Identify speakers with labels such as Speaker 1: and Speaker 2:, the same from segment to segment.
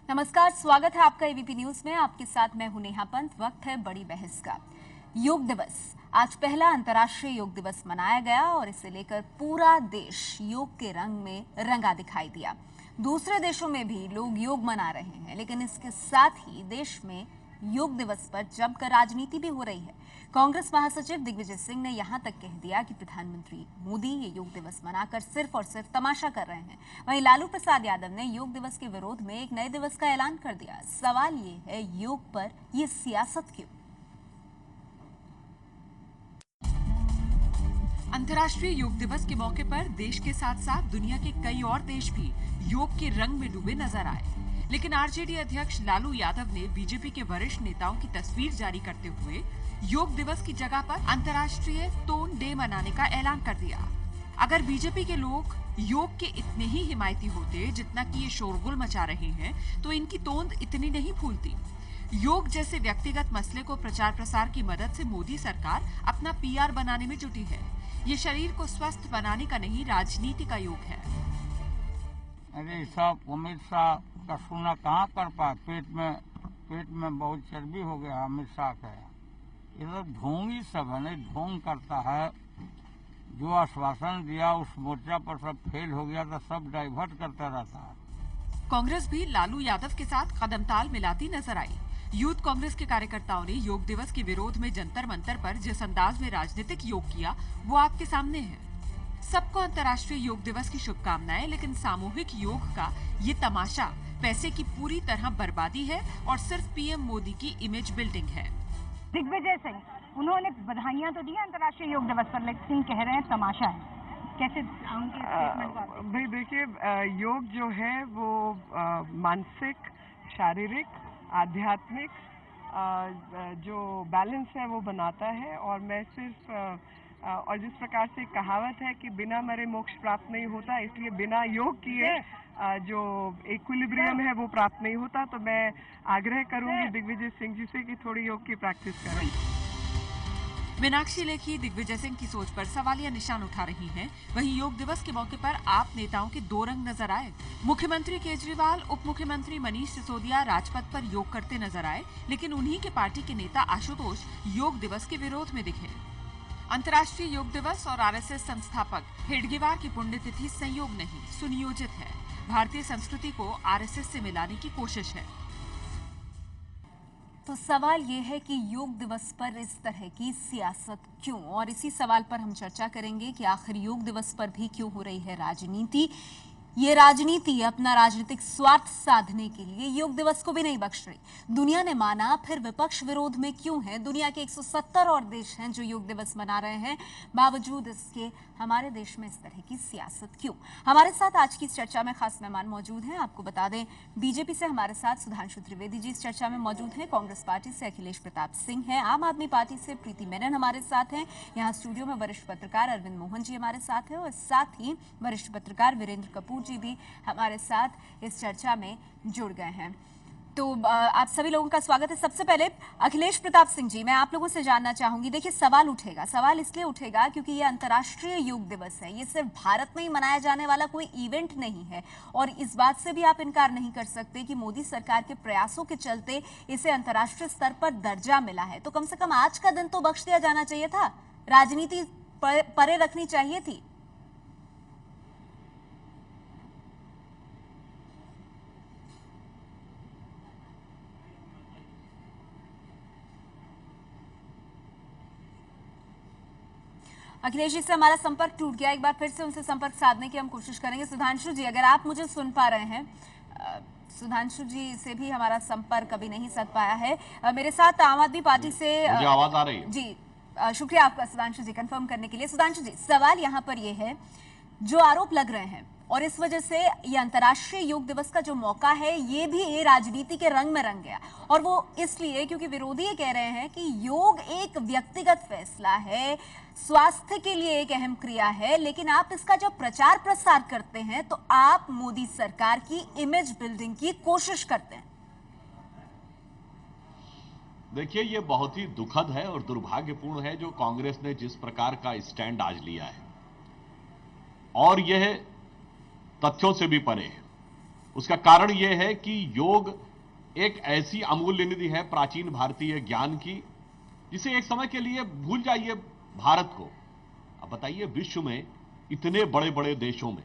Speaker 1: नमस्कार, स्वागत है आपका एबीपी न्यूज में। आपके साथ मैं हूं नेहा पंत। वक्त है बड़ी बहस का। योग दिवस आज पहला अंतर्राष्ट्रीय योग दिवस मनाया गया और इसे लेकर पूरा देश योग के रंग में रंगा दिखाई दिया। दूसरे देशों में भी लोग योग मना रहे हैं, लेकिन इसके साथ ही देश में योग दिवस पर जमकर राजनीति भी हो रही है। कांग्रेस महासचिव दिग्विजय सिंह ने यहां तक कह दिया कि प्रधानमंत्री मोदी ये योग दिवस मनाकर सिर्फ और सिर्फ तमाशा कर रहे हैं। वहीं लालू प्रसाद यादव ने योग दिवस के विरोध में एक नए दिवस का ऐलान कर दिया। सवाल ये है, योग पर ये सियासत क्यों?
Speaker 2: अंतर्राष्ट्रीय योग दिवस के मौके पर देश के साथ साथ दुनिया के कई और देश भी योग के रंग में डूबे नजर आए, लेकिन आरजेडी अध्यक्ष लालू यादव ने बीजेपी के वरिष्ठ नेताओं की तस्वीर जारी करते हुए योग दिवस की जगह पर अंतर्राष्ट्रीय टोन डे मनाने का ऐलान कर दिया। अगर बीजेपी के लोग योग के इतने ही हिमायती होते जितना कि ये शोरगुल मचा रहे हैं, तो इनकी तोंद इतनी नहीं फूलती। योग जैसे व्यक्तिगत मसले को प्रचार प्रसार की मदद से मोदी सरकार अपना पीआर बनाने में जुटी है। ये शरीर को स्वस्थ बनाने का नहीं, राजनीति का योग है।
Speaker 3: अरे सब अमित शाह का सुना कहाँ कर पाए। पेट में बहुत चर्बी हो गया अमित शाह का। ये तो ढोंग ही सब है, नहीं ढोंग करता है। जो आश्वासन दिया उस मोर्चा पर सब फेल हो गया, तो सब डाइवर्ट करता रहता है।
Speaker 2: कांग्रेस भी लालू यादव के साथ कदमताल मिलाती नजर आई। यूथ कांग्रेस के कार्यकर्ताओं ने योग दिवस के विरोध में जंतर मंतर पर जिस अंदाज में राजनीतिक योग किया, वो आपके सामने है। सबको अंतर्राष्ट्रीय योग दिवस की शुभकामनाएं, लेकिन सामूहिक योग का ये तमाशा पैसे की पूरी तरह बर्बादी है और सिर्फ पीएम मोदी की इमेज बिल्डिंग है।
Speaker 4: दिग्विजय सिंह, उन्होंने बधाइयां तो दी अंतर्राष्ट्रीय योग दिवस पर, लेकिन कह रहे हैं तमाशा है। कैसे उनके स्टेटमेंट को आप?
Speaker 5: भाई देखिए, योग जो है वो मानसिक, शारीरिक, आध्यात्मिक जो बैलेंस है वो बनाता है। और मैं सिर्फ और जिस प्रकार से कहावत है कि बिना मरे मोक्ष प्राप्त नहीं होता, इसलिए बिना योग किए जो इक्विलिब्रियम है वो प्राप्त नहीं होता। तो मैं आग्रह करूंगी दिग्विजय सिंह जी से कि थोड़ी योग की प्रैक्टिस करें।
Speaker 2: मीनाक्षी लेखी दिग्विजय सिंह की सोच पर सवालिया निशान उठा रही हैं। वहीं योग दिवस के मौके पर आप नेताओं के दो रंग नजर आए। मुख्यमंत्री केजरीवाल, उप मुख्यमंत्री मनीष सिसोदिया राजपथ पर योग करते नजर आए, लेकिन उन्हीं के पार्टी के नेता आशुतोष योग दिवस के विरोध में दिखे। अंतर्राष्ट्रीय योग दिवस और आरएसएस संस्थापक हेडगेवार की पुण्यतिथि संयोग नहीं, सुनियोजित है। भारतीय संस्कृति को आरएसएस से मिलाने की कोशिश है।
Speaker 1: तो सवाल ये है कि योग दिवस पर इस तरह की सियासत क्यों, और इसी सवाल पर हम चर्चा करेंगे कि आखिर योग दिवस पर भी क्यों हो रही है राजनीति। ये राजनीति अपना राजनीतिक स्वार्थ साधने के लिए योग दिवस को भी नहीं बख्श रही। दुनिया ने माना, फिर विपक्ष विरोध में क्यों है? दुनिया के 170 और देश हैं जो योग दिवस मना रहे हैं, बावजूद इसके हमारे देश में इस तरह की सियासत क्यों? हमारे साथ आज की इस चर्चा में खास मेहमान मौजूद हैं। आपको बता दें, बीजेपी से हमारे साथ सुधांशु त्रिवेदी जी इस चर्चा में मौजूद हैं, कांग्रेस पार्टी से अखिलेश प्रताप सिंह हैं, आम आदमी पार्टी से प्रीति मेनन हमारे साथ हैं, यहाँ स्टूडियो में वरिष्ठ पत्रकार अरविंद मोहन जी हमारे साथ हैं, और साथ ही वरिष्ठ पत्रकार वीरेंद्र कपूर जी भी हमारे साथ इस चर्चा में जुड़ गए हैं। तो आप सभी लोगों का स्वागत है। सबसे पहले अखिलेश प्रताप सिंह जी, मैं आप लोगों से जानना चाहूंगी। देखिए, सवाल इसलिए उठेगा क्योंकि ये अंतर्राष्ट्रीय योग दिवस है। ये सिर्फ भारत में ही मनाया जाने वाला कोई इवेंट नहीं है, और इस बात से भी आप इनकार नहीं कर सकते कि मोदी सरकार के प्रयासों के चलते इसे अंतर्राष्ट्रीय स्तर पर दर्जा मिला है। तो कम से कम आज का दिन तो बख्श दिया जाना चाहिए था, राजनीति परे रखनी चाहिए थी। अखिलेश जी से हमारा संपर्क टूट गया, एक बार फिर से उनसे संपर्क साधने की हम कोशिश करेंगे। सुधांशु जी, अगर आप मुझे सुन पा रहे हैं, सुधांशु जी से भी हमारा संपर्क अभी नहीं सध पाया है। मेरे साथ आम आदमी पार्टी से
Speaker 6: मुझे आवाज आ रही है
Speaker 1: जी। शुक्रिया आपका सुधांशु जी कंफर्म करने के लिए। सुधांशु जी, सवाल यहाँ पर यह है, जो आरोप लग रहे हैं और इस वजह से ये अंतर्राष्ट्रीय योग दिवस का जो मौका है ये भी राजनीति के रंग में रंग गया, और वो इसलिए क्योंकि विरोधी ये कह रहे हैं कि योग एक व्यक्तिगत फैसला है, स्वास्थ्य के लिए एक अहम क्रिया है, लेकिन आप इसका जब प्रचार प्रसार करते हैं तो आप मोदी सरकार की इमेज बिल्डिंग की कोशिश करते हैं।
Speaker 6: देखिए, ये बहुत ही दुखद है और दुर्भाग्यपूर्ण है जो कांग्रेस ने जिस प्रकार का स्टैंड आज लिया है, और यह तथ्यों से भी परे है। उसका कारण यह है कि योग एक ऐसी अमूल्य निधि है प्राचीन भारतीय ज्ञान की, जिसे एक समय के लिए भूल जाइए भारत को। अब बताइए, विश्व में इतने बड़े बड़े देशों में,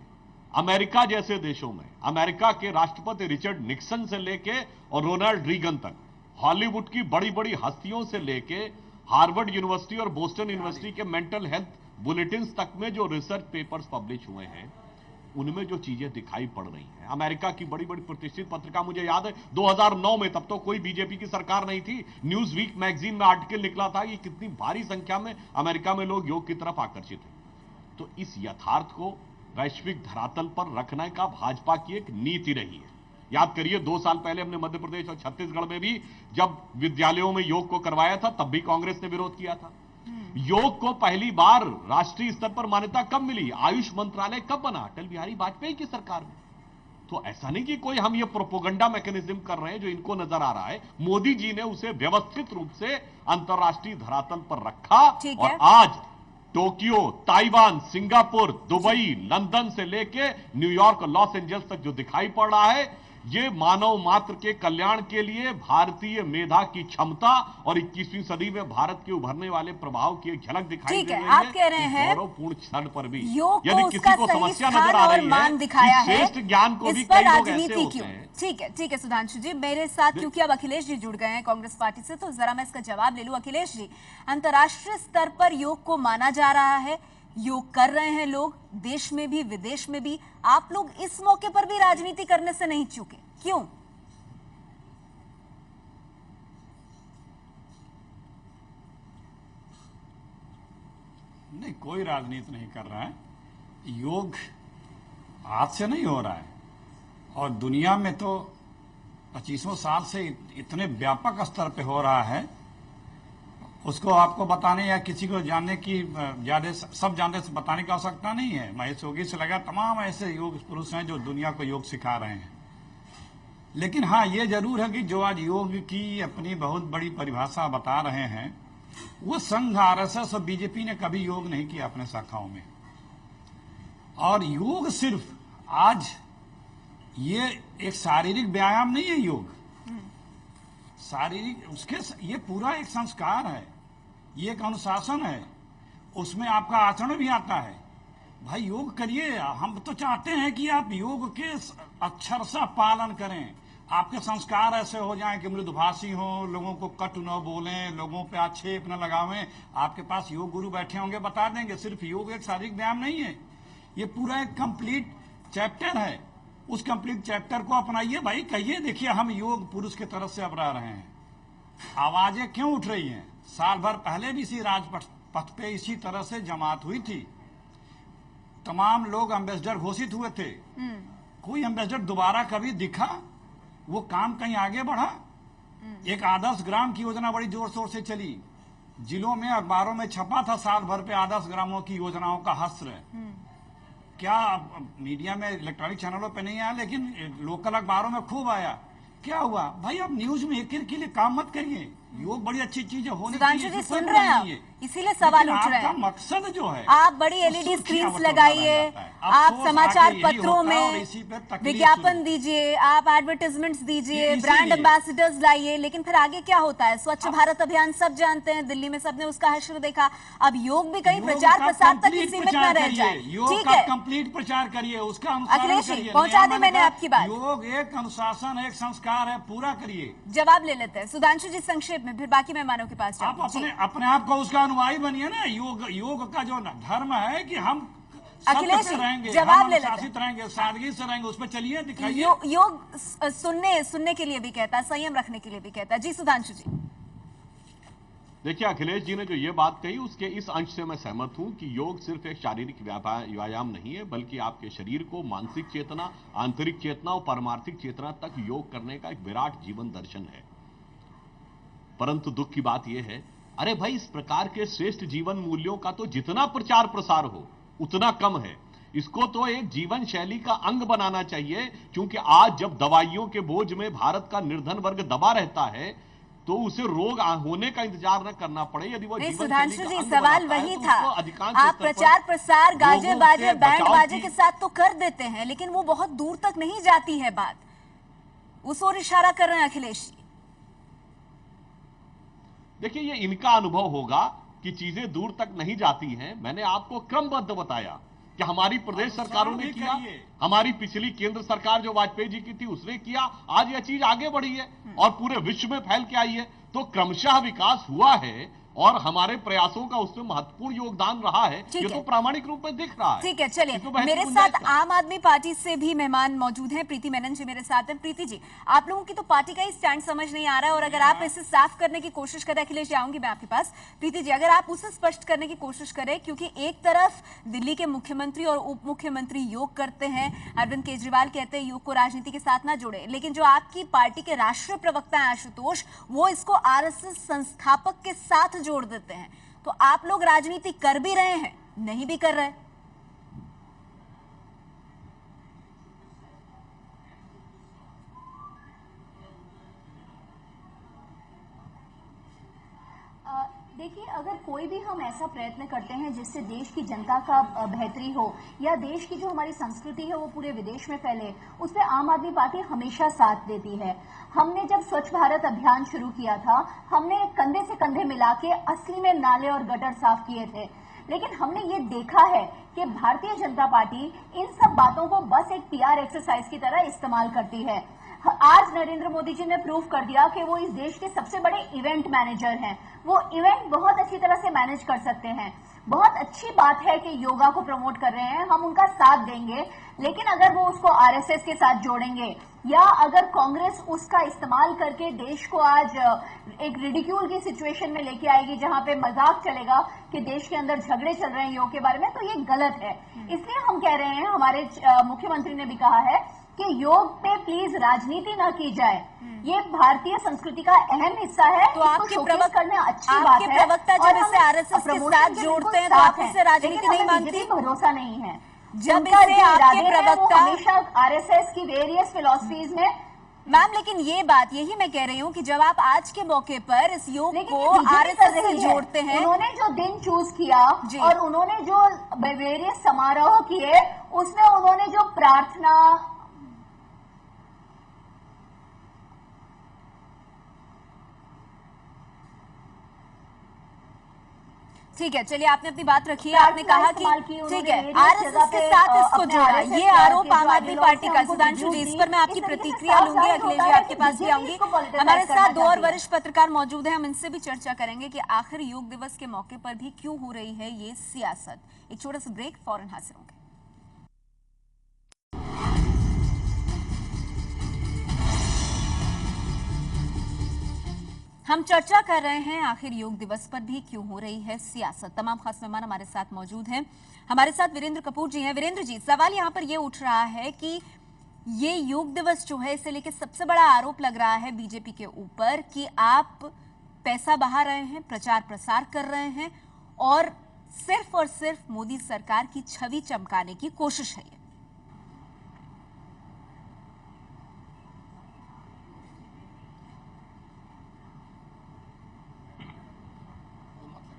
Speaker 6: अमेरिका जैसे देशों में, अमेरिका के राष्ट्रपति रिचर्ड निक्सन से लेके और रोनाल्ड रीगन तक, हॉलीवुड की बड़ी बड़ी हस्तियों से लेके हार्वर्ड यूनिवर्सिटी और बोस्टन यूनिवर्सिटी के मेंटल हेल्थ बुलेटिन्स तक में जो रिसर्च पेपर्स पब्लिश हुए हैं, उनमें जो चीजें दिखाई पड़ रही हैं। अमेरिका की बड़ी बड़ी प्रतिष्ठित पत्रिका, मुझे याद है 2009 में, तब तो कोई बीजेपी की सरकार नहीं थी, न्यूज वीक मैगजीन में आर्टिकल निकला था कि कितनी भारी संख्या में अमेरिका में लोग योग की तरफ आकर्षित हैं। तो इस यथार्थ को वैश्विक धरातल पर रखने का भाजपा की एक नीति रही है। याद करिए, 2 साल पहले हमने मध्य प्रदेश और छत्तीसगढ़ में भी जब विद्यालयों में योग को करवाया था, तब भी कांग्रेस ने विरोध किया था। योग को पहली बार राष्ट्रीय स्तर पर मान्यता कब मिली? आयुष मंत्रालय कब बना? अटल बिहारी वाजपेयी की सरकार में। तो ऐसा नहीं कि कोई हम ये प्रोपोगंडा मैकेनिज्म कर रहे हैं जो इनको नजर आ रहा है। मोदी जी ने उसे व्यवस्थित रूप से अंतर्राष्ट्रीय धरातल पर रखा और आज Tokyo, Taiwan, Singapore, Dubai, London से लेके न्यूयॉर्क, लॉस एंजल्स तक जो दिखाई पड़ रहा है, ये मानव मात्र के कल्याण के लिए भारतीय मेधा की क्षमता और 21वीं सदी में भारत के उभरने वाले प्रभाव की एक झलक दिखाई दे रही है।
Speaker 1: आप कह रहे हैं
Speaker 6: गौरवपूर्ण क्षण पर भी
Speaker 1: यदि किसी को समस्या नजर आ रही है दिखाया है,
Speaker 6: श्रेष्ठ ज्ञान को भी
Speaker 1: पर
Speaker 6: कई लोग
Speaker 1: राजनीति
Speaker 6: ऐसे
Speaker 1: क्यों?
Speaker 6: होते हैं।
Speaker 1: ठीक है सुधांशु जी, मेरे साथ क्योंकि अब अखिलेश जी जुड़ गए हैं कांग्रेस पार्टी से, तो जरा मैं इसका जवाब ले लूं। अखिलेश जी, अंतर्राष्ट्रीय स्तर पर योग को माना जा रहा है, योग कर रहे हैं लोग, देश में भी विदेश में भी। आप लोग इस मौके पर भी राजनीति करने से नहीं चूके, क्यों?
Speaker 7: नहीं, कोई राजनीति नहीं कर रहा है। योग आज से नहीं हो रहा है और दुनिया में तो 25 साल से इतने व्यापक स्तर पे हो रहा है, उसको आपको बताने या किसी को जानने की ज्यादा सब जानने से बताने की आवश्यकता नहीं है। महेश योगी से लगा तमाम ऐसे योग पुरुष हैं जो दुनिया को योग सिखा रहे हैं। लेकिन हाँ, ये जरूर है कि जो आज योग की अपनी बहुत बड़ी परिभाषा बता रहे हैं, वो संघ, आरएसएस और बीजेपी ने कभी योग नहीं किया अपने शाखाओं में। और योग सिर्फ आज ये एक शारीरिक व्यायाम नहीं है। योग शारीरिक, उसके ये पूरा एक संस्कार है, ये एक अनुशासन है, उसमें आपका आचरण भी आता है। भाई योग करिए, हम तो चाहते हैं कि आप योग के अक्षरशः पालन करें, आपके संस्कार ऐसे हो जाएं कि मृदुभाषी हो, लोगों को कटु न बोलें, लोगों पे आक्षेप न लगावें। आपके पास योग गुरु बैठे होंगे, बता देंगे सिर्फ योग एक शारीरिक व्यायाम नहीं है, ये पूरा एक कंप्लीट चैप्टर है। उस कंप्लीट चैप्टर को अपनाइए भाई, कहिए देखिए हम योग पुरुष की तरफ से अपना रहे हैं। आवाजें क्यों उठ रही हैं? साल भर पहले भी इसी राजपथ पे इसी तरह से जमात हुई थी, तमाम लोग एम्बेसडर घोषित हुए थे। कोई एम्बेसडर दोबारा कभी दिखा? वो काम कहीं आगे बढ़ा? एक आदर्श ग्राम की योजना बड़ी जोर शोर से चली, जिलों में अखबारों में छपा था साल भर पे आदर्श ग्रामों की योजनाओं का हस्र। क्या मीडिया में, इलेक्ट्रॉनिक चैनलों पे नहीं आया, लेकिन लोकल अखबारों में खूब आया। क्या हुआ भाई? अब न्यूज में एक के लिए काम मत करिए। योग बड़ी अच्छी चीज है, होनी
Speaker 1: सुधांशु जी सुन रहे हैं, इसीलिए सवाल उठ रहे हैं।
Speaker 7: मकसद जो है,
Speaker 1: आप बड़ी एलईडी स्क्रीन्स लगाइए, आप समाचार पत्रों में विज्ञापन दीजिए, आप एडवर्टाइजमेंट्स दीजिए, ब्रांड एम्बेसडर्स लाइए, लेकिन फिर आगे क्या होता है? स्वच्छ भारत अभियान सब जानते हैं, दिल्ली में सबने उसका हश्र देखा। अब योग भी कहीं प्रचार प्रसार तक ही सीमित न रह जाए। ठीक है,
Speaker 7: कंप्लीट प्रचार करिए, उसका
Speaker 1: अखिलेश जी पहुंचा दी मैंने आपकी बात।
Speaker 7: योग एक अनुशासन, एक संस्कार है, पूरा करिए।
Speaker 1: जवाब ले लेते हैं सुधांशु जी संक्षेप में, फिर बाकी मेहमानों के पास
Speaker 7: आप अपने आप को उसका अनुयायी बनिए ना। योग का जो धर्म है कि हम
Speaker 1: अखिलेश
Speaker 7: सत्य पे रहेंगे,
Speaker 1: जवाब ले
Speaker 7: अनुशासित रहेंगे, सादगी से रहेंगे, उस पर चलिए, दिखाइए।
Speaker 1: योग सुनने के लिए भी कहता है, संयम रखने के लिए भी कहता है। जी सुधांशु जी।
Speaker 6: देखिए, अखिलेश जी ने जो ये बात कही उसके इस अंश से मैं सहमत हूं कि योग सिर्फ एक शारीरिक व्यायाम नहीं है, बल्कि आपके शरीर को मानसिक चेतना, आंतरिक चेतना और पारमार्थिक चेतना तक योग करने का एक विराट जीवन दर्शन है। परंतु दुख की बात यह है, अरे भाई, इस प्रकार के श्रेष्ठ जीवन मूल्यों का तो जितना प्रचार प्रसार हो उतना कम है। इसको तो एक जीवन शैली का अंग बनाना चाहिए, क्योंकि आज जब दवाइयों के बोझ में भारत का निर्धन वर्ग दबा रहता है, तो उसे रोग होने का इंतजार न करना पड़े। यदि वो जीवन
Speaker 1: सुधांशु जी,
Speaker 6: शैली का अंग
Speaker 1: सवाल
Speaker 6: बनाता है,
Speaker 1: वही
Speaker 6: तो
Speaker 1: था।
Speaker 6: उसको अधिकांश
Speaker 1: आप
Speaker 6: स्तर पर
Speaker 1: प्रचार प्रसार गाजे
Speaker 6: लोगों
Speaker 1: बाजे
Speaker 6: से
Speaker 1: बैंड
Speaker 6: बचाव
Speaker 1: बाजे
Speaker 6: की-
Speaker 1: के साथ तो कर देते हैं, लेकिन वो बहुत दूर तक नहीं जाती है बात। उस ओर इशारा कर रहे हैं अखिलेश जी।
Speaker 6: देखिए, ये इनका अनुभव होगा कि चीजें दूर तक नहीं जाती हैं। मैंने आपको क्रमबद्ध बताया कि हमारी प्रदेश सरकारों ने किया, हमारी पिछली केंद्र सरकार जो वाजपेयी जी की थी उसने किया, आज यह चीज आगे बढ़ी है और पूरे विश्व में फैल के आई है। तो क्रमशः विकास हुआ है और हमारे प्रयासों का उसमें महत्वपूर्ण योगदान रहा है। ये तो प्रामाणिक रूप में दिख रहा है।
Speaker 1: ठीक है, चलिए
Speaker 6: इसमें बहस की
Speaker 1: मेरे
Speaker 6: गुंजाइश
Speaker 1: साथ
Speaker 6: कहाँ है?
Speaker 1: आम आदमी पार्टी से भी मेहमान मौजूद हैं। प्रीति मेनन जी मेरे साथ हैं। प्रीति जी, आप लोगों की तो पार्टी का ही स्टैंड समझ नहीं आ रहा है, और अगर आप इसे साफ करने की कोशिश करें, अखिलेश जी आऊंगी मैं आपके पास। प्रीति जी, अगर आप उसे स्पष्ट करने की कोशिश करें, क्योंकि एक तरफ दिल्ली के मुख्यमंत्री और उप मुख्यमंत्री योग करते हैं, अरविंद केजरीवाल कहते हैं योग को राजनीति के साथ ना जोड़े, लेकिन जो आपकी पार्टी के राष्ट्रीय प्रवक्ता हैं आशुतोष, वो इसको आरएसएस संस्थापक के साथ जोड़ देते हैं। तो आप लोग राजनीति कर भी रहे हैं, नहीं भी कर रहे।
Speaker 8: देखिए, अगर कोई भी हम ऐसा प्रयत्न करते हैं जिससे देश की जनता का बेहतरी हो, या देश की जो हमारी संस्कृति है वो पूरे विदेश में फैले, उसमें आम आदमी पार्टी हमेशा साथ देती है। हमने जब स्वच्छ भारत अभियान शुरू किया था, हमने कंधे से कंधे मिला के असली में नाले और गटर साफ किए थे, लेकिन हमने ये देखा है कि भारतीय जनता पार्टी इन सब बातों को बस एक पीआर एक्सरसाइज की तरह इस्तेमाल करती है। आज नरेंद्र मोदी जी ने प्रूव कर दिया कि वो इस देश के सबसे बड़े इवेंट मैनेजर हैं। वो इवेंट बहुत अच्छी तरह से मैनेज कर सकते हैं। बहुत अच्छी बात है कि योगा को प्रमोट कर रहे हैं, हम उनका साथ देंगे, लेकिन अगर वो उसको आरएसएस के साथ जोड़ेंगे, या अगर कांग्रेस उसका इस्तेमाल करके देश को आज एक रिडिक्यूल की सिचुएशन में लेके आएगी, जहां पे मजाक चलेगा कि देश के अंदर झगड़े चल रहे हैं योग के बारे में, तो ये गलत है। इसलिए हम कह रहे हैं, हमारे मुख्यमंत्री ने भी कहा है कि योग पे प्लीज राजनीति ना की जाए। ये भारतीय संस्कृति का अहम हिस्सा है।
Speaker 1: तो आपके प्रवक्ता
Speaker 8: करना अच्छी बात है।
Speaker 1: प्रवक्ता जब इसे आरएसएस के साथ जोड़ते हैं तो आप इससे राजनीति नहीं मानती?
Speaker 8: भरोसा नहीं है।
Speaker 1: जब इसे आपके प्रवक्ता
Speaker 8: हमेशा आरएसएस की वेरियस फिलॉसफीज में
Speaker 1: मैम, लेकिन ये बात यही मैं कह रही हूँ कि जब आप आज के मौके पर इस योग को आरएसएस से जोड़ते हैं,
Speaker 8: उन्होंने जो दिन चूज किया और उन्होंने जो वेरियस समारोह किए, उसमें उन्होंने जो प्रार्थना,
Speaker 1: ठीक है, चलिए आपने अपनी बात रखी है। आपने कहा कि ठीक है, आरएसएस के साथ इसको जोड़ा, ये आरोप आम आदमी पार्टी का। सुधांशु जी, इस पर मैं आपकी प्रतिक्रिया लूंगी। अखिलेश जी आपके पास भी आऊंगी। हमारे साथ दो और वरिष्ठ पत्रकार मौजूद हैं, हम इनसे भी चर्चा करेंगे कि आखिर योग दिवस के मौके पर भी क्यों हो रही है ये सियासत। एक छोटा सा ब्रेक, फौरन हाजिर होंगे। हम चर्चा कर रहे हैं आखिर योग दिवस पर भी क्यों हो रही है सियासत। तमाम खास मेहमान हमारे साथ मौजूद हैं। हमारे साथ वीरेंद्र कपूर जी हैं। वीरेंद्र जी, सवाल यहां पर यह उठ रहा है कि ये योग दिवस जो है, इसे लेकर सबसे बड़ा आरोप लग रहा है बीजेपी के ऊपर कि आप पैसा बहा रहे हैं, प्रचार प्रसार कर रहे हैं और सिर्फ मोदी सरकार की छवि चमकाने की कोशिश है।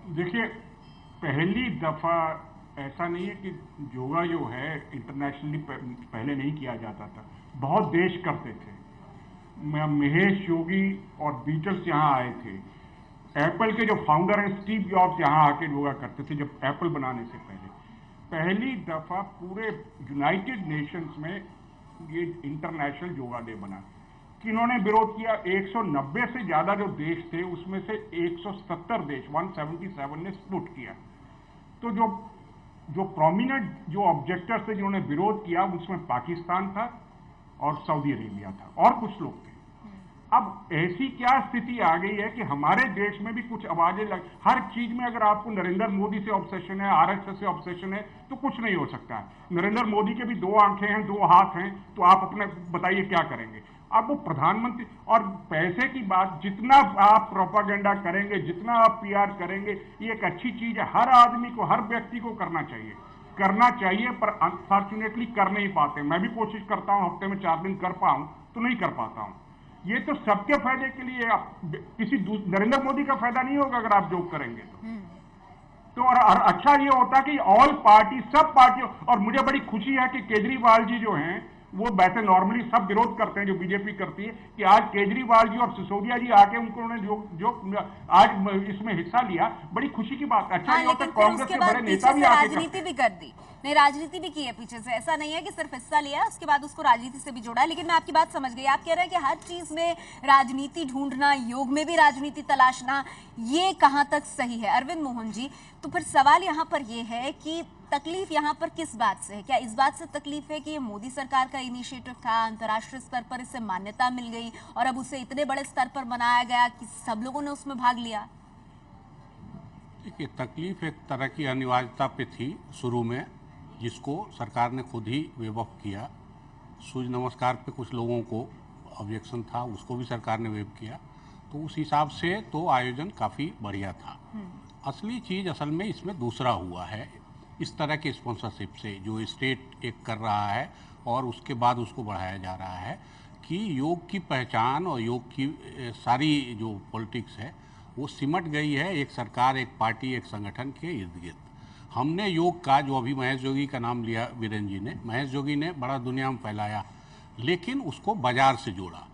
Speaker 9: देखिए, पहली दफा ऐसा नहीं है कि योगा जो है इंटरनेशनली पहले नहीं किया जाता था, बहुत देश करते थे। महेश योगी और बीटल्स यहाँ आए थे, एप्पल के जो फाउंडर हैं स्टीव जॉब्स यहाँ आके योगा करते थे जब एप्पल बनाने से पहले। पहली दफा पूरे यूनाइटेड नेशंस में ये इंटरनेशनल योगा डे बना। किन्होंने विरोध किया? 190 से ज्यादा जो देश थे उसमें से 170 देश 177 ने सपोर्ट किया। तो जो प्रोमिनेंट जो ऑब्जेक्टर्स थे जिन्होंने विरोध किया, उसमें पाकिस्तान था और सऊदी अरेबिया था और कुछ लोग थे। अब ऐसी क्या स्थिति आ गई है कि हमारे देश में भी कुछ आवाजें हर चीज में अगर आपको नरेंद्र मोदी से ऑब्सेशन है, आरएसएस से ऑब्सेशन है, तो कुछ नहीं हो सकता है। नरेंद्र मोदी के भी 2 आंखें हैं, 2 हाथ हैं, तो आप अपने बताइए क्या करेंगे। अब वो प्रधानमंत्री और पैसे की बात, जितना आप प्रोपागेंडा करेंगे, जितना आप पीआर करेंगे, ये एक अच्छी चीज है। हर आदमी को, हर व्यक्ति को करना चाहिए, पर अनफॉर्चुनेटली कर नहीं पाते। मैं भी कोशिश करता हूं हफ्ते में 4 दिन कर पाऊं, तो नहीं कर पाता हूं। ये तो सबके फायदे के लिए, किसी नरेंद्र मोदी का फायदा नहीं होगा अगर आप योग करेंगे तो और अच्छा ये होता कि ऑल पार्टी, सब पार्टियों, और मुझे बड़ी खुशी है कि केजरीवाल जी जो हैं वो वैसे नॉर्मली सब विरोध करते हैं जो बीजेपी करती है, कि आज केजरीवाल जी और सिसोदिया जी आके उन्होंने जो आज इसमें हिस्सा लिया, बड़ी खुशी की बात। अच्छा ये होता कांग्रेस के बड़े नेता भी आके
Speaker 1: राजनीति भी कर दी, नहीं राजनीति भी की है पीछे से, ऐसा नहीं है कि सिर्फ हिस्सा लिया उसके बाद उसको राजनीति से भी जोड़ा। लेकिन मैं आपकी बात समझ गई, आप कह रहे हैं कि हर चीज में राजनीति ढूंढना, योग में भी राजनीति तलाशना, ये कहां तक सही है? अरविंद मोहन जी, तो फिर सवाल यहाँ पर यह है कि तकलीफ यहाँ पर किस बात से है? क्या इस बात से तकलीफ है कि ये मोदी सरकार का इनिशिएटिव था, अंतर्राष्ट्रीय स्तर पर इसे मान्यता मिल गई और अब उसे इतने बड़े स्तर पर बनाया गया कि सब लोगों ने उसमें भाग लिया?
Speaker 10: देखिए, तकलीफ एक तरह की अनिवार्यता पे थी शुरू में, जिसको सरकार ने खुद ही वेव ऑफ किया। सूर्य नमस्कार पे कुछ लोगों को ऑब्जेक्शन था, उसको भी सरकार ने वेव किया, तो उस हिसाब से तो आयोजन काफ़ी बढ़िया था। असली चीज़ असल में इसमें दूसरा हुआ है, इस तरह के स्पॉन्सरशिप से जो स्टेट एक कर रहा है और उसके बाद उसको बढ़ाया जा रहा है कि योग की पहचान और योग की सारी जो पॉलिटिक्स है वो सिमट गई है एक सरकार, एक पार्टी, एक संगठन के इर्द गिर्द। हमने योग का, जो अभी महेश जोगी का नाम लिया वीरेंद्र जी ने, महेश जोगी ने बड़ा दुनिया में फैलाया, लेकिन उसको बाजार से जोड़ा।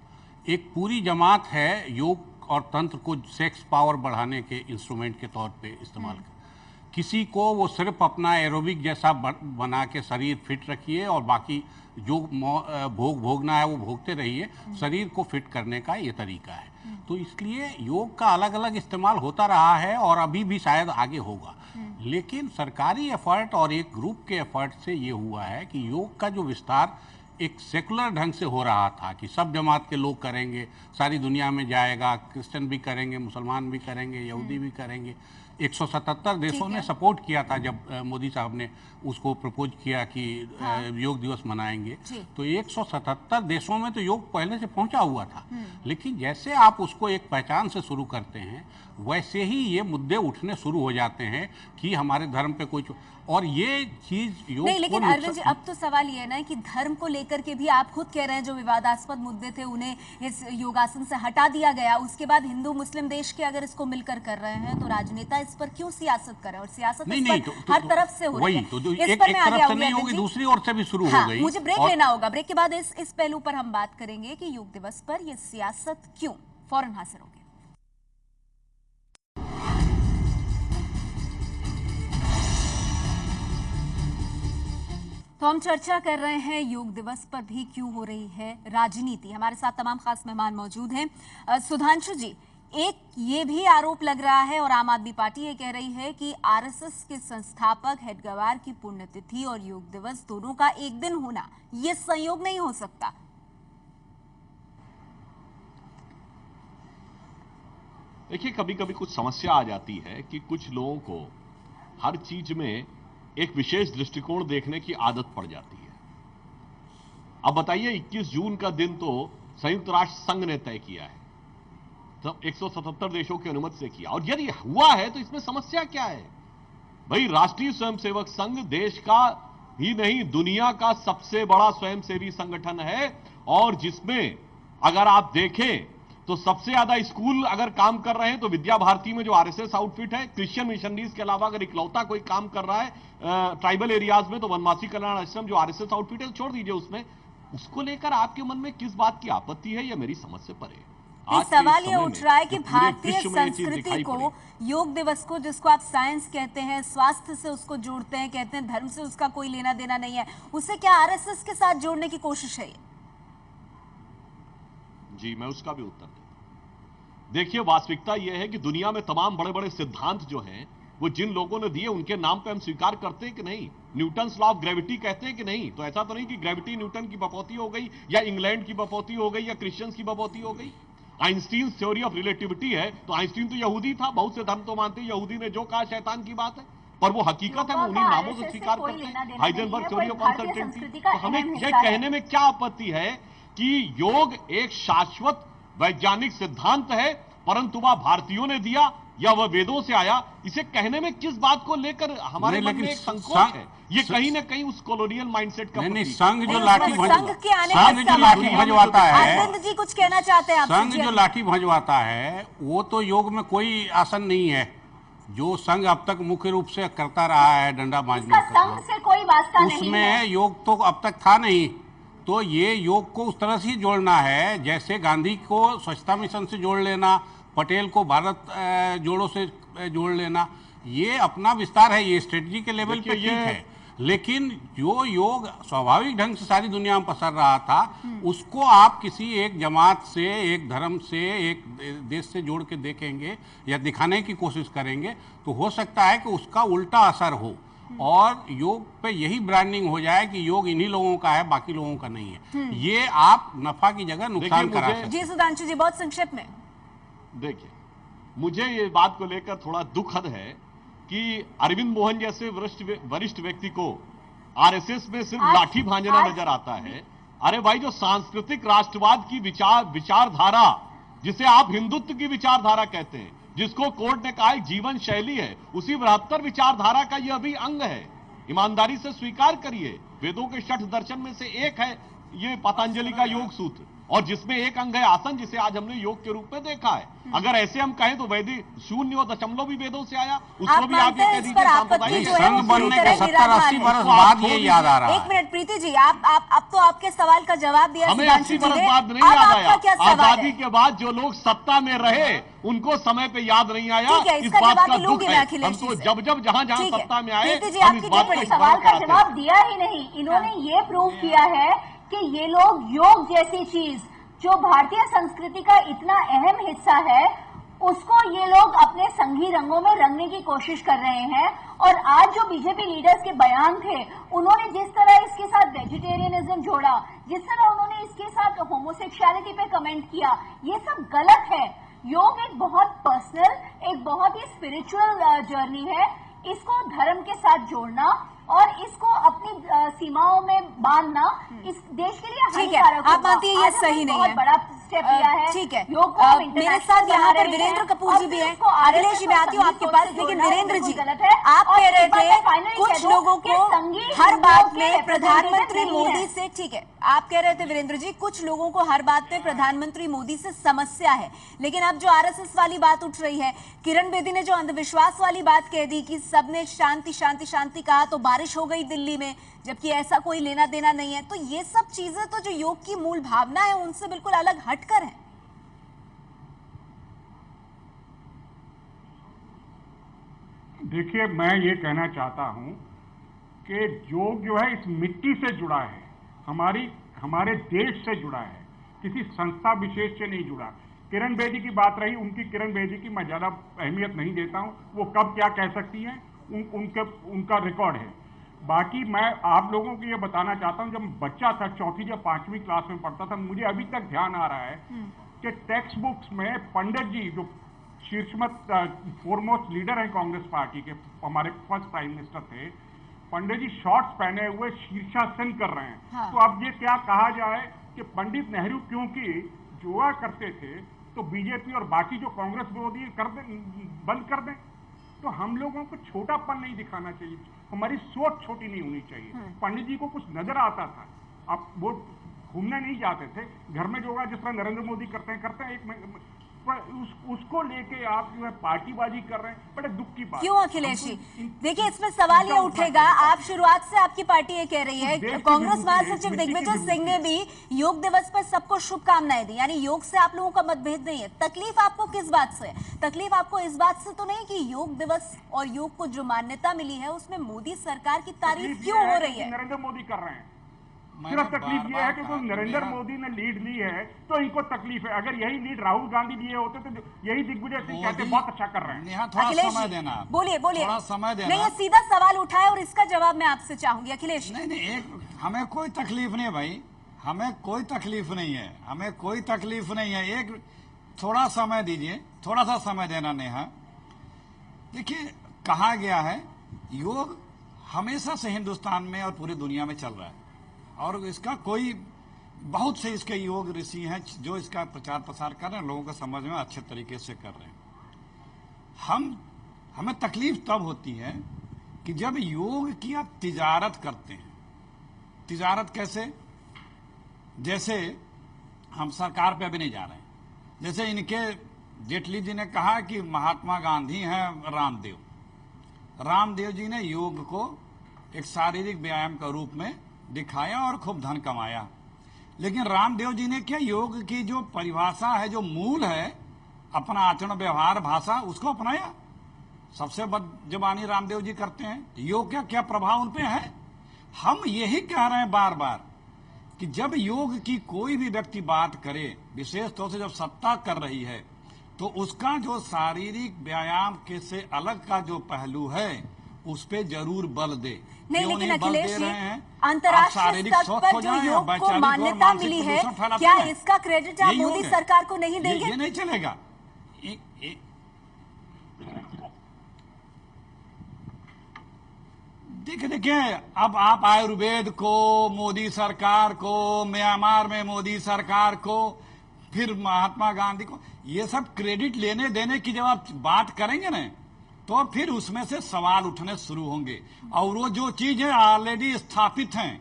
Speaker 10: एक पूरी जमात है योग और तंत्र को सेक्स पावर बढ़ाने के इंस्ट्रूमेंट के तौर पे इस्तेमाल कर, किसी को वो सिर्फ अपना एरोबिक जैसा बना के शरीर फिट रखिए और बाकी जो भोगना है वो भोगते रहिए, शरीर को फिट करने का ये तरीका है। तो इसलिए योग का अलग अलग इस्तेमाल होता रहा है और अभी भी शायद आगे होगा, लेकिन सरकारी एफर्ट और एक ग्रुप के एफर्ट से ये हुआ है कि योग का जो विस्तार एक सेकुलर ढंग से हो रहा था कि सब जमात के लोग करेंगे, सारी दुनिया में जाएगा, क्रिश्चियन भी करेंगे, मुसलमान भी करेंगे, यहूदी भी करेंगे। 177 देशों ने सपोर्ट किया था जब मोदी साहब ने उसको प्रपोज किया कि योग दिवस मनाएंगे, तो 177 देशों में तो योग पहले से पहुंचा हुआ था। लेकिन जैसे आप उसको एक पहचान से शुरू करते हैं, वैसे ही ये मुद्दे उठने शुरू हो जाते हैं कि हमारे धर्म पे कोई, और ये चीज योग
Speaker 1: नहीं, लेकिन अरविंद जी अब तो सवाल ये है ना कि धर्म को लेकर के भी आप खुद कह रहे हैं जो विवादास्पद मुद्दे थे उन्हें इस योगासन से हटा दिया गया, उसके बाद हिंदू मुस्लिम देश के अगर इसको मिलकर कर रहे हैं तो राजनेता इस पर क्यों सियासत करें? और सियासत हर तरफ से हो रही है, इस पर मैं आगे आऊंगी,
Speaker 10: दूसरी ओर से भी शुरू हो गई।
Speaker 1: मुझे ब्रेक लेना होगा, ब्रेक के बाद इस पहलू पर हम बात करेंगे कि योग दिवस पर यह सियासत क्यों। फौरन हाजिर होंगे। तो हम चर्चा कर रहे हैं योग दिवस पर भी क्यों हो रही है राजनीति। हमारे साथ तमाम खास मेहमान मौजूद हैं। सुधांशु जी, एक ये भी आरोप लग रहा है और आम आदमी पार्टी ये कह रही है कि आरएसएस के संस्थापक हेडगेवार की पुण्यतिथि और योग दिवस दोनों का एक दिन होना, ये संयोग नहीं हो सकता।
Speaker 6: देखिए, कभी कभी कुछ समस्या आ जाती है कि कुछ लोगों को हर चीज में एक विशेष दृष्टिकोण देखने की आदत पड़ जाती है। अब बताइए, 21 जून का दिन तो संयुक्त राष्ट्र संघ ने तय किया है, तब 177 देशों की अनुमति से किया, और यदि हुआ है तो इसमें समस्या क्या है? भाई, राष्ट्रीय स्वयंसेवक संघ देश का ही नहीं दुनिया का सबसे बड़ा स्वयंसेवी संगठन है, और जिसमें अगर आप देखें तो सबसे ज्यादा स्कूल अगर काम कर रहे हैं तो विद्या भारती में जो आरएसएस आउटफिट है, क्रिश्चियन मिशनरीज के अलावा अगर इकलौता कोई काम कर रहा है ट्राइबल एरियाज में तो वनवासी कल्याण आश्रम जो आरएसएस आउटफिट है, छोड़ दीजिए उसमें, उसको लेकर आपके मन में किस बात की आपत्ति है, यह मेरी समझ से परे।
Speaker 1: सवाल ये उठ रहा है कि भारतीय संस्कृति को, योग दिवस को, जिसको आप साइंस कहते हैं, स्वास्थ्य से उसको जोड़ते हैं, कहते हैं धर्म से उसका कोई लेना देना नहीं है, उसे क्या आरएसएस के साथ जोड़ने की कोशिश है?
Speaker 6: जी, मैं उसका भी उत्तर देता हूं। देखिए, वास्तविकता यह है कि दुनिया में तमाम बड़े बड़े सिद्धांत जो हैं वो जिन लोगों ने दिए उनके नाम पे हम स्वीकार करते हैं कि नहीं? न्यूटन्स लॉ ऑफ ग्रेविटी कहते हैं कि नहीं? तो ऐसा तो नहीं कि ग्रेविटी न्यूटन की बपौती हो गई, या इंग्लैंड की बपौती हो गई, या क्रिश्चियंस की बपौती हो गई। आइंस्टीन थ्योरी ऑफ रिलेटिविटी है, तो आइंस्टीन तो यहूदी था, बहुत से धर्म तो मानते हैं यहूदी ने जो कहा शैतान की बात है, पर वो हकीकत है, हम उन्हीं नामों से स्वीकार करते हैं। Heisenberg theory of uncertainty. तो हमें यह कहने में क्या आपत्ति है कि योग एक शाश्वत वैज्ञानिक सिद्धांत है, परंतु वह भारतीयों ने दिया, या वह वेदों से आया, इसे कहने में किस बात को लेकर हमारे मन में एक संकोच है? ये कहीं ना कहीं उस कॉलोनियल माइंडसेट का
Speaker 10: नहीं, संघ जो लाठी
Speaker 1: भजवाता है, आनंद जी कुछ कहना चाहते हैं?
Speaker 10: संघ जो लाठी भजवाता है वो तो योग में कोई आसन नहीं है। जो संघ अब तक मुख्य रूप से करता रहा है डंडा मांझने का,
Speaker 8: संघ से कोई वास्ता नहीं है।
Speaker 10: उसमें योग तो अब तक था नहीं। तो ये योग को उस तरह से जोड़ना है जैसे गांधी को स्वच्छता मिशन से जोड़ लेना, पटेल को भारत जोड़ों से जोड़ लेना, ये अपना विस्तार है, ये स्ट्रेटजी के लेवल पे ठीक है। लेकिन जो योग स्वाभाविक ढंग से सारी दुनिया में पसर रहा था, उसको आप किसी एक जमात से, एक धर्म से, एक देश से जोड़ के देखेंगे या दिखाने की कोशिश करेंगे तो हो सकता है कि उसका उल्टा असर हो और योग पे यही ब्रांडिंग हो जाए कि योग इन्हीं लोगों का है, बाकी लोगों का नहीं है। ये आप नफा की जगह नुकसान करा सकते हैं।
Speaker 1: जी सुधांशु जी, बहुत संक्षिप्त में।
Speaker 6: देखिए, मुझे ये बात को लेकर थोड़ा दुखद है कि अरविंद मोहन जैसे वरिष्ठ व्यक्ति को आरएसएस में सिर्फ लाठी भांजना नजर आता है। अरे भाई, जो सांस्कृतिक राष्ट्रवाद की विचारधारा, जिसे आप हिंदुत्व की विचारधारा कहते हैं, जिसको कोर्ट ने कहा जीवन शैली है, उसी बृहत्तर विचारधारा का यह भी अंग है। ईमानदारी से स्वीकार करिए, वेदों के 6 दर्शन में से एक है ये पतंजलि का योग सूत्र, और जिसमें एक अंग है आसन, जिसे आज हमने योग के रूप में देखा है। अगर ऐसे हम कहें तो वैदिक 0.0 भी वेदों से आया, उसको भी आप ये कह दीजिए सांप्रदायिक।
Speaker 10: संघ बनने के 70-80 वर्ष बाद ये याद आ रहा है।
Speaker 1: एक मिनट प्रीति जी, आप तो आपके सवाल का जवाब दिया,
Speaker 6: हमें 80 वर्ष बाद नहीं याद आया। आजादी के बाद जो लोग सत्ता में रहे उनको समय पे याद नहीं आया, इस बात का दुख है। हम तो जब जहां सत्ता में आए हम इस बात का
Speaker 8: सवाल का जवाब दिया ही नहीं। इन्होंने ये प्रूव किया है कि ये लोग योग जैसी चीज जो भारतीय संस्कृति का इतना अहम हिस्सा है, उसको ये लोग अपने संघी रंगों में रंगने की कोशिश कर रहे हैं। और आज जो बीजेपी लीडर्स के बयान थे, उन्होंने जिस तरह इसके साथ वेजिटेरियनिज्म जोड़ा, जिस तरह उन्होंने इसके साथ होमोसेक्सुअलिटी पे कमेंट किया, ये सब गलत है। योग एक बहुत पर्सनल, एक बहुत ही स्पिरिचुअल जर्नी है। इसको धर्म के साथ जोड़ना और इसको अपनी सीमाओं में बांधना इस देश के लिए हानिकारक होगा।
Speaker 1: आप मानती है ये सही नहीं है?
Speaker 8: बहुत बड़ा स्टेप लिया है।
Speaker 1: ठीक है,
Speaker 8: योग को
Speaker 1: मेरे साथ यहाँ पर वीरेंद्र कपूर जी भी हैं। अखिलेश जी, मैं आती हूँ आपके पास, लेकिन वीरेंद्र जी, आप कह रहे थे कुछ लोगों को हर बात में प्रधानमंत्री मोदी से, ठीक है, आप कह रहे थे वीरेंद्र जी कुछ लोगों को हर बात में प्रधानमंत्री मोदी से समस्या है। लेकिन अब जो आरएसएस वाली बात उठ रही है, किरण बेदी ने जो अंधविश्वास वाली बात कह दी कि सबने शांति शांति शांति कहा तो बारिश हो गई दिल्ली में, जबकि ऐसा कोई लेना देना नहीं है। तो ये सब चीजें तो जो योग की मूल भावना है उनसे बिल्कुल अलग हटकर है।
Speaker 9: देखिए, मैं ये कहना चाहता हूं कि योग जो है इस मिट्टी से जुड़ा है, हमारे देश से जुड़ा है, किसी संस्था विशेष से नहीं जुड़ा। किरण बेदी की बात रही, उनकी किरण बेदी की मैं ज्यादा अहमियत नहीं देता हूं, वो कब क्या कह सकती हैं उनका रिकॉर्ड है। बाकी मैं आप लोगों को ये बताना चाहता हूं, जब बच्चा था, 4वीं या 5वीं क्लास में पढ़ता था, मुझे अभी तक ध्यान आ रहा है कि टेक्स्ट बुक्स में पंडित जी जो शीर्षमत फोरमोस्ट लीडर हैं कांग्रेस पार्टी के, हमारे फर्स्ट प्राइम मिनिस्टर थे, पंडित जी शॉर्ट्स पहने हुए शीर्षासन कर रहे हैं। हाँ। तो अब ये क्या कहा जाए कि पंडित नेहरू क्योंकि जुआ करते थे तो बीजेपी और बाकी जो कांग्रेस विरोधी बंद कर दें। तो हम लोगों को छोटापन नहीं दिखाना चाहिए, हमारी सोच छोटी नहीं होनी चाहिए। पंडित जी को कुछ नजर आता था, अब वो घूमने नहीं जाते थे, घर में जो जिस तरह नरेंद्र मोदी करते हैं उसको लेके आप जो है पार्टीबाजी कर रहे हैं, बड़े दुख की बात।
Speaker 1: क्यों अखिलेश जी? देखिए, इसमें सवाल ये उठेगा, आप शुरुआत से आपकी पार्टी ये कह रही है, कांग्रेस महासचिव दिग्विजय सिंह ने भी योग दिवस पर सबको शुभकामनाएं दी, यानी योग से आप लोगों का मतभेद नहीं है। तकलीफ आपको किस बात से है? तकलीफ आपको इस बात से तो नहीं कि योग दिवस और योग को जो मान्यता मिली है उसमें मोदी सरकार की तारीफ क्यों हो रही है?
Speaker 9: नरेंद्र मोदी कर रहे हैं। सिर्फ तकलीफ ये है कि तो नरेंद्र मोदी ने लीड ली है तो इनको तकलीफ है। अगर यही लीड राहुल गांधी लिए होते तो यही दिग्विजय सिंह कहते बहुत अच्छा कर रहे हैं।
Speaker 7: थोड़ा समय देना,
Speaker 1: बोलिए
Speaker 7: थोड़ा समय देना।
Speaker 1: नहीं, ये सीधा सवाल उठाया और इसका जवाब मैं आपसे चाहूंगी अखिलेश।
Speaker 7: नहीं, हमें कोई तकलीफ नहीं है भाई, हमें कोई तकलीफ नहीं है, हमें कोई तकलीफ नहीं है। एक थोड़ा समय दीजिए, थोड़ा सा समय देना। नेहा, देखिए, कहा गया है योग हमेशा से हिंदुस्तान में और पूरी दुनिया में चल रहा है, और इसका कोई बहुत से इसके योग ऋषि हैं जो इसका प्रचार प्रसार कर रहे हैं, लोगों को समझ में अच्छे तरीके से कर रहे हैं। हमें तकलीफ तब होती है कि जब योग की आप तिजारत करते हैं। तिजारत कैसे? जैसे हम सरकार पे अभी नहीं जा रहे हैं, जैसे इनके जेटली जी ने कहा कि महात्मा गांधी हैं रामदेव। रामदेव जी ने योग को एक शारीरिक व्यायाम का रूप में दिखाया और खूब धन कमाया। लेकिन रामदेव जी ने क्या योग की जो परिभाषा है, जो मूल है, अपना आचरण व्यवहार भाषा, उसको अपनाया? सबसे बदजुबानी रामदेव जी करते हैं। योग का क्या प्रभाव उन पे है? हम यही कह रहे हैं बार बार कि जब योग की कोई भी व्यक्ति बात करे, विशेष तौर से जब सत्ता कर रही है, तो उसका जो शारीरिक व्यायाम के से अलग का जो पहलू है उस पे जरूर बल दे।
Speaker 1: नहीं,
Speaker 7: क्यों
Speaker 1: लेकिन
Speaker 7: नहीं बल
Speaker 1: अखिलेश
Speaker 7: दे
Speaker 1: जी,
Speaker 7: रहे हैं?
Speaker 1: अंतर्राष्ट्रीय स्तर पर जो योग को मान्यता मिली है, क्या इसका क्रेडिट आप मोदी सरकार को नहीं देंगे?
Speaker 7: ये नहीं चलेगा। देखिए, अब आप आयुर्वेद को मोदी सरकार को, म्यांमार में मोदी सरकार को, फिर महात्मा गांधी को, ये सब क्रेडिट लेने देने की जब आप बात करेंगे ना, तो फिर उसमें से सवाल उठने शुरू होंगे। और वो जो चीजें ऑलरेडी स्थापित हैं,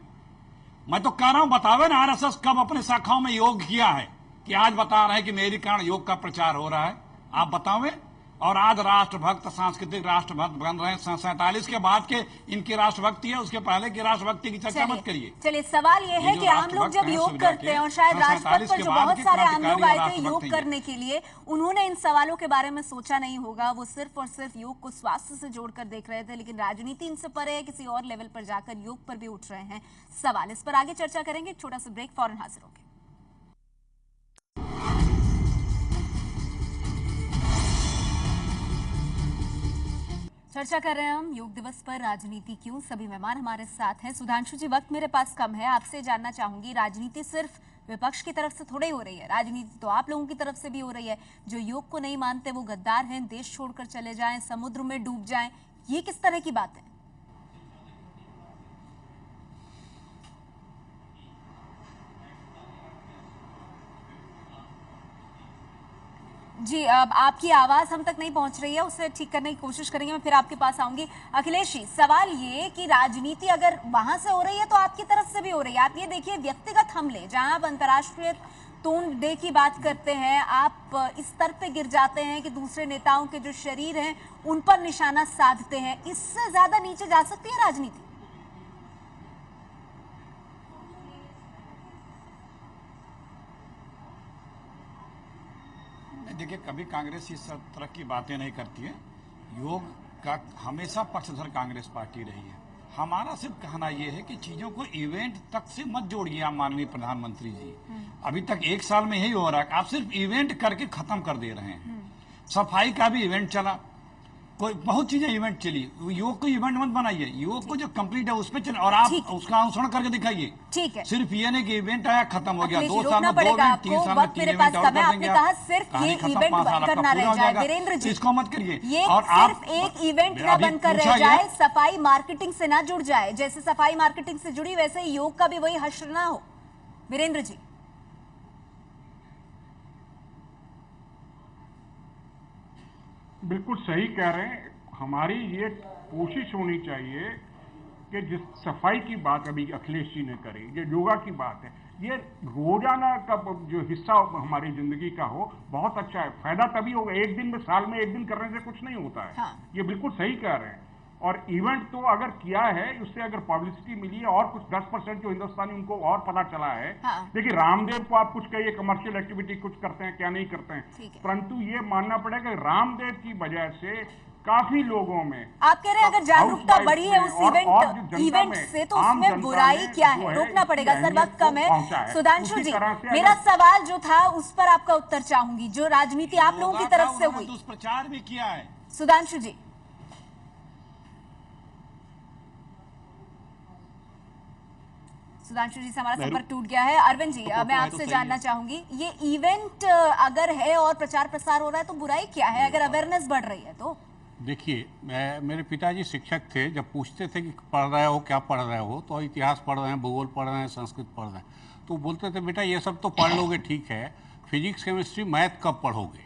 Speaker 7: मैं तो कह रहा हूं, बतावे ना आरएसएस कब अपने शाखाओं में योग किया है कि आज बता रहे हैं कि मेरे कारण योग का प्रचार हो रहा है? आप बतावे। और आज राष्ट्रभक्त, सांस्कृतिक राष्ट्रभक्त बन रहे हैं। 47 के बाद के इनकी राष्ट्रभक्ति है, उसके पहले की राष्ट्रभक्ति की चर्चा मत करिए।
Speaker 1: चलिए, सवाल ये है कि आम लोग जब योग करते हैं, और शायद राजपथ पर जो बहुत सारे आम लोग आए थे योग करने के लिए, उन्होंने इन सवालों के बारे में सोचा नहीं होगा। वो सिर्फ और सिर्फ योग को स्वास्थ्य से जोड़कर देख रहे थे। लेकिन राजनीति इनसे परे है, किसी और लेवल पर जाकर योग पर भी उठ रहे हैं सवाल। इस पर आगे चर्चा करेंगे। एक छोटा सा ब्रेक, फौरन हाजिर होंगे। चर्चा कर रहे हैं हम योग दिवस पर, राजनीति क्यों। सभी मेहमान हमारे साथ हैं। सुधांशु जी, वक्त मेरे पास कम है, आपसे जानना चाहूंगी, राजनीति सिर्फ विपक्ष की तरफ से थोड़ी हो रही है, राजनीति तो आप लोगों की तरफ से भी हो रही है। जो योग को नहीं मानते वो गद्दार हैं, देश छोड़कर चले जाएं, समुद्र में डूब जाएं, ये किस तरह की बात है? जी, अब आपकी आवाज हम तक नहीं पहुंच रही है, उसे ठीक करने की कोशिश करेंगे। मैं फिर आपके पास आऊंगी। अखिलेश जी, सवाल ये कि राजनीति अगर वहां से हो रही है तो आपकी तरफ से भी हो रही है। आप ये देखिए, व्यक्तिगत हमले, जहां आप अंतर्राष्ट्रीय टोन डे की बात करते हैं, आप इस स्तर पे गिर जाते हैं कि दूसरे नेताओं के जो शरीर हैं उन पर निशाना साधते हैं। इससे ज्यादा नीचे जा सकती है राजनीति?
Speaker 7: देखिए, कभी कांग्रेस इस तरह की बातें नहीं करती है। योग का हमेशा पक्षधर कांग्रेस पार्टी रही है। हमारा सिर्फ कहना यह है कि चीजों को इवेंट तक से मत जोड़िए। आप माननीय प्रधानमंत्री जी, अभी तक 1 साल में यही हो रहा है, आप सिर्फ इवेंट करके खत्म कर दे रहे हैं। सफाई का भी इवेंट चला, कोई बहुत चीजें इवेंट चली। योग को इवेंट मत बनाइए, योग को जो कंप्लीट है उस पर चले, और आप उसका अनुसरण करके दिखाइए।
Speaker 1: ठीक है,
Speaker 7: सिर्फ ये नहीं कि इवेंट आया खत्म हो गया, 2 साल में 2 इवेंट, 3 साल में 3
Speaker 1: मेरे
Speaker 7: इवेंट
Speaker 1: पास
Speaker 7: और कर
Speaker 1: आपने
Speaker 7: देंगे।
Speaker 1: कहा सिर्फ ये इवेंट बनकर ना रह जाए। वीरेंद्र जी,
Speaker 7: इसको मत करिए।
Speaker 1: ये
Speaker 7: और
Speaker 1: सिर्फ एक इवेंट ना बनकर रह जाए, सफाई मार्केटिंग से ना जुड़ जाए। जैसे सफाई मार्केटिंग से जुड़ी, वैसे ही योग का भी वही हश्र ना हो। वीरेंद्र जी,
Speaker 9: बिल्कुल सही कह रहे हैं। हमारी ये कोशिश होनी चाहिए कि जिस सफाई की बात अभी अखिलेश जी ने करी, ये योगा की बात है, ये रोजाना का जो हिस्सा हमारी जिंदगी का हो, बहुत अच्छा है। फायदा तभी होगा, एक दिन में, साल में एक दिन करने से कुछ नहीं होता है।
Speaker 1: हाँ।
Speaker 9: ये बिल्कुल सही कह रहे हैं। और इवेंट तो अगर किया है, उससे अगर पब्लिसिटी मिली है और कुछ 10% जो हिंदुस्तानी उनको और पता चला है।
Speaker 1: हाँ।
Speaker 9: देखिए, रामदेव को आप कुछ कहिए कमर्शियल एक्टिविटी कुछ करते हैं, क्या नहीं करते हैं, परंतु ये मानना पड़ेगा रामदेव की वजह से काफी लोगों में,
Speaker 1: आप कह रहे हैं अगर जागरूकता बढ़ी है उस इवेंट से, तो उसमें बुराई क्या है? रोकना पड़ेगा। सर, वक्त कम है। सुधांशु जी, मेरा सवाल जो था उस पर आपका उत्तर चाहूंगी। जो राजनीति आप लोगों की तरफ से हुई,
Speaker 7: दुष्प्रचार भी किया है।
Speaker 1: सुधांशु जी, सुधांशु जी से हमारा संपर्क टूट गया है। अरविंद जी, मैं आपसे जानना चाहूंगी, ये इवेंट अगर है और प्रचार प्रसार हो रहा है तो बुराई क्या है अगर अवेयरनेस बढ़ रही है तो?
Speaker 10: देखिए, मेरे पिताजी शिक्षक थे। जब पूछते थे कि पढ़ रहे हो, क्या पढ़ रहे हो, तो इतिहास पढ़ रहे हैं, भूगोल पढ़ रहे हैं, संस्कृत पढ़ रहे हैं, तो बोलते थे बेटा ये सब तो पढ़ लोगे ठीक है, फिजिक्स केमिस्ट्री मैथ कब पढ़ोगे?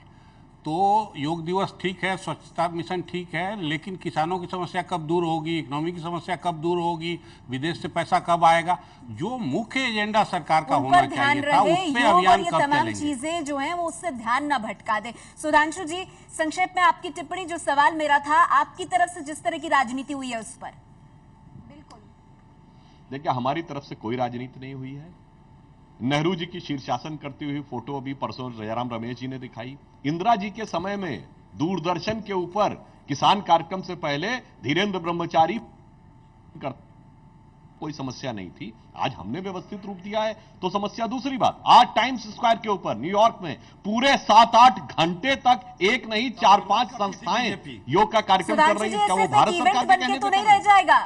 Speaker 10: तो योग दिवस ठीक है, स्वच्छता मिशन ठीक है, लेकिन किसानों की समस्या कब दूर होगी, इकोनॉमी की समस्या कब दूर होगी, विदेश से पैसा कब आएगा, जो मुख्य एजेंडा सरकार का होना चाहिए था, उस पे अभियान कब
Speaker 1: तमाम
Speaker 10: चलेंगे।
Speaker 1: चीजें जो हैं वो उससे ध्यान न भटका दे। सुधांशु जी, संक्षेप में आपकी टिप्पणी, जो सवाल मेरा था आपकी तरफ से जिस तरह की राजनीति हुई है उस पर।
Speaker 8: बिल्कुल
Speaker 6: देखिए, हमारी तरफ से कोई राजनीति नहीं हुई है। नेहरू जी की शीर्षासन करती हुई फोटो अभी परसों जयराम रमेश जी ने दिखाई। इंदिरा जी के समय में दूरदर्शन के ऊपर किसान कार्यक्रम से पहले धीरेन्द्र ब्रह्मचारी कर कोई समस्या नहीं थी। आज हमने व्यवस्थित रूप दिया है तो समस्या दूसरी बात। आज टाइम्स स्क्वायर के ऊपर न्यूयॉर्क में पूरे 7-8 घंटे तक एक नहीं 4-5 संस्थाएं योग का कार्यक्रम कर रही है। क्या वो भारत सरकार के कहने
Speaker 1: तो नहीं रह जाएगा?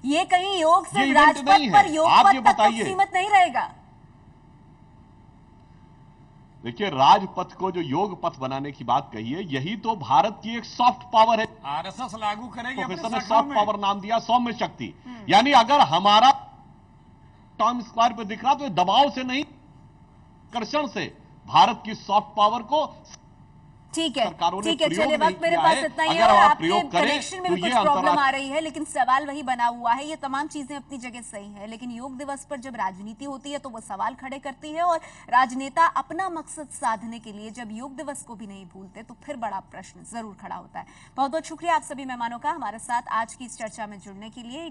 Speaker 1: ये कहीं योग से राजपथ पर योग पथ तक सीमित नहीं रहेगा।
Speaker 6: देखिए, राजपथ को जो योग पथ बनाने की बात कही है, यही तो भारत की एक सॉफ्ट पावर है।
Speaker 7: आरएसएस लागू करेगी।
Speaker 6: प्रोफेसर ने सॉफ्ट पावर नाम दिया, सौम्य शक्ति। यानी अगर हमारा टाइम स्क्वायर पे दिख रहा तो दबाव से नहीं, आकर्षण से भारत की सॉफ्ट पावर को
Speaker 1: ठीक है,
Speaker 6: ठीक है,
Speaker 1: चलिए वक्त मेरे पास इतना ही है और आपके कनेक्शन में भी कुछ प्रॉब्लम आ रही है, लेकिन सवाल वही बना हुआ है। ये तमाम चीजें अपनी जगह सही है, लेकिन योग दिवस पर जब राजनीति होती है तो वो सवाल खड़े करती है, और राजनेता अपना मकसद साधने के लिए जब योग दिवस को भी नहीं भूलते तो फिर बड़ा प्रश्न जरूर खड़ा होता है। बहुत बहुत शुक्रिया आप सभी मेहमानों का हमारे साथ आज की इस चर्चा में जुड़ने के लिए।